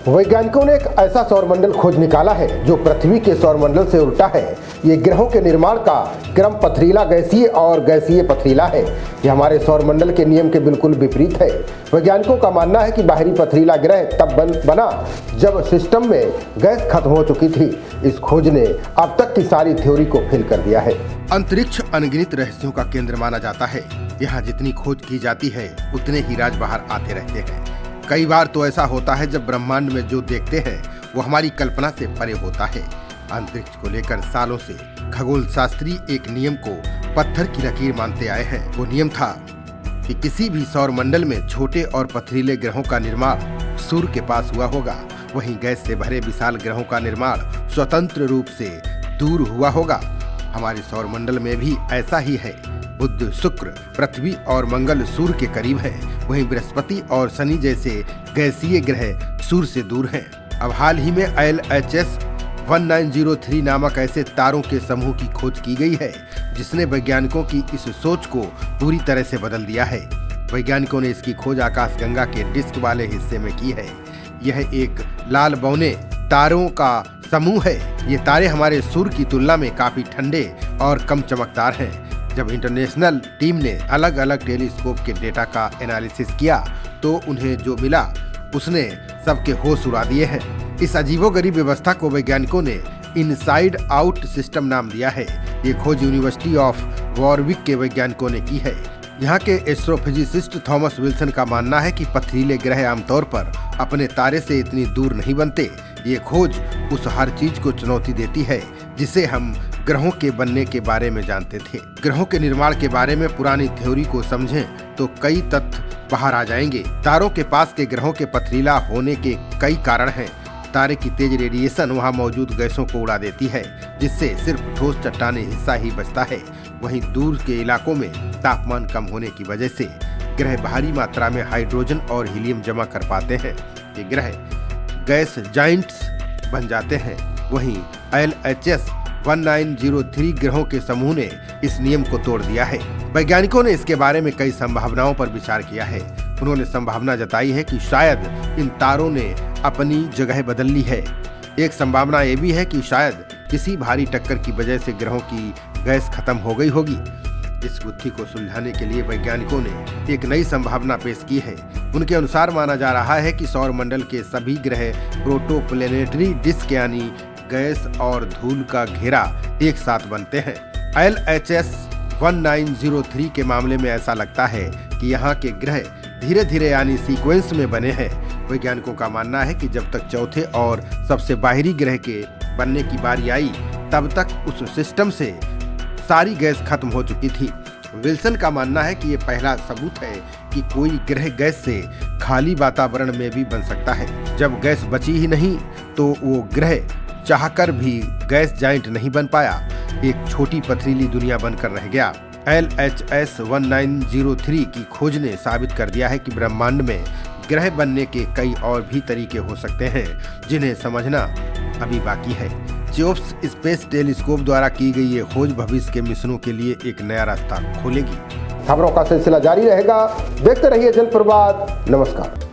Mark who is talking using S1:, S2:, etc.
S1: वैज्ञानिकों ने एक ऐसा सौरमंडल खोज निकाला है जो पृथ्वी के सौरमंडल से उल्टा है। ये ग्रहों के निर्माण का क्रम पथरीला गैसीय और गैसीय पथरीला है। यह हमारे सौरमंडल के नियम के बिल्कुल विपरीत है। वैज्ञानिकों का मानना है कि बाहरी पथरीला ग्रह तब बना जब सिस्टम में गैस खत्म हो चुकी थी। इस खोज ने अब तक की सारी थ्योरी को फेल कर दिया है।
S2: अंतरिक्ष अनगिनत रहस्यों का केंद्र माना जाता है। यहाँ जितनी खोज की जाती है उतने ही राज बाहर आते रहते हैं। कई बार तो ऐसा होता है जब ब्रह्मांड में जो देखते हैं वो हमारी कल्पना से परे होता है। अंतरिक्ष को लेकर सालों से खगोल शास्त्री एक नियम को पत्थर की लकीर मानते आए हैं। वो नियम था कि किसी भी सौर मंडल में छोटे और पथरीले ग्रहों का निर्माण सूर्य के पास हुआ होगा, वहीं गैस से भरे विशाल ग्रहों का निर्माण स्वतंत्र रूप से दूर हुआ होगा। हमारे सौर मंडल में भी ऐसा ही है। बुध, शुक्र, पृथ्वी और मंगल सूर्य के करीब है, वहीं बृहस्पति और शनि जैसे गैसीय ग्रह सूर्य से दूर हैं। अब हाल ही में LHS 1903 नामक ऐसे तारों के समूह की खोज की गई है जिसने वैज्ञानिकों की इस सोच को पूरी तरह से बदल दिया है। वैज्ञानिकों ने इसकी खोज आकाशगंगा के डिस्क वाले हिस्से में की है। यह एक लाल बौने तारों का समूह है। ये तारे हमारे सूर्य की तुलना में काफी ठंडे और कम चमकदार हैं। जब इंटरनेशनल टीम ने अलग अलग टेलीस्कोप के डेटा का एनालिसिस किया तो उन्हें जो मिला उसने सबके होश उड़ा दिए हैं। इस अजीबोगरीब व्यवस्था को वैज्ञानिकों ने इनसाइड आउट सिस्टम नाम दिया है। ये खोज यूनिवर्सिटी ऑफ वॉरविक के वैज्ञानिकों ने की है। यहाँ के एस्ट्रोफिजिसिस्ट थॉमस विल्सन का मानना है कि पथरीले ग्रह आमतौर पर अपने तारे से इतनी दूर नहीं बनते। ये खोज उस हर चीज को चुनौती देती है जिसे हम ग्रहों के बनने के बारे में जानते थे। ग्रहों के निर्माण के बारे में पुरानी थ्योरी को समझें तो कई तथ्य बाहर आ जाएंगे। तारों के पास के ग्रहों के पथरीला होने के कई कारण हैं। तारे की तेज रेडिएशन वहां मौजूद गैसों को उड़ा देती है जिससे सिर्फ ठोस चट्टानी हिस्सा ही बचता है। वहीं दूर के इलाकों में तापमान कम होने की वजह से ग्रह भारी मात्रा में हाइड्रोजन और हीलियम जमा कर पाते हैं। ये ग्रह गैस जाइंट्स बन जाते हैं। वहीं LHS 1903 ग्रहों के समूह ने इस नियम को तोड़ दिया है। वैज्ञानिकों ने इसके बारे में कई संभावनाओं पर विचार किया है। उन्होंने संभावना जताई है कि शायद इन तारों ने अपनी जगह बदल ली है। एक संभावना ये भी है कि शायद किसी भारी टक्कर की वजह से ग्रहों की गैस खत्म हो गई होगी। इस गुत्थी को सुलझाने के लिए वैज्ञानिकों ने एक नई संभावना पेश की है। उनके अनुसार माना जा रहा है कि सौर मंडल के सभी ग्रह प्रोटोप्लेनेटरी डिस्क यानी गैस और धूल का घेरा एक साथ बनते हैं। LHS 1903 के मामले में ऐसा लगता है कि यहाँ के ग्रह धीरे धीरे यानी सीक्वेंस में बने हैं। वैज्ञानिकों का मानना है कि जब तक चौथे और सबसे बाहरी ग्रह के बनने की बारी आई तब तक उस सिस्टम से सारी गैस खत्म हो चुकी थी। विल्सन का मानना है कि ये पहला सबूत है कि कोई ग्रह गैस से खाली वातावरण में भी बन सकता है। जब गैस बची ही नहीं तो वो ग्रह चाहकर भी गैस जाइंट नहीं बन पाया, एक छोटी पथरीली दुनिया बनकर रह गया। LHS 1903 की खोज ने साबित कर दिया है कि ब्रह्मांड में ग्रह बनने के कई और भी तरीके हो सकते हैं जिन्हें समझना अभी बाकी है। जेओप्स स्पेस टेलीस्कोप द्वारा की गई ये खोज भविष्य के मिशनों के लिए एक नया रास्ता खोलेगी।
S1: खबरों का सिलसिला जारी रहेगा। देखते रहिए जनप्रवाद। नमस्कार।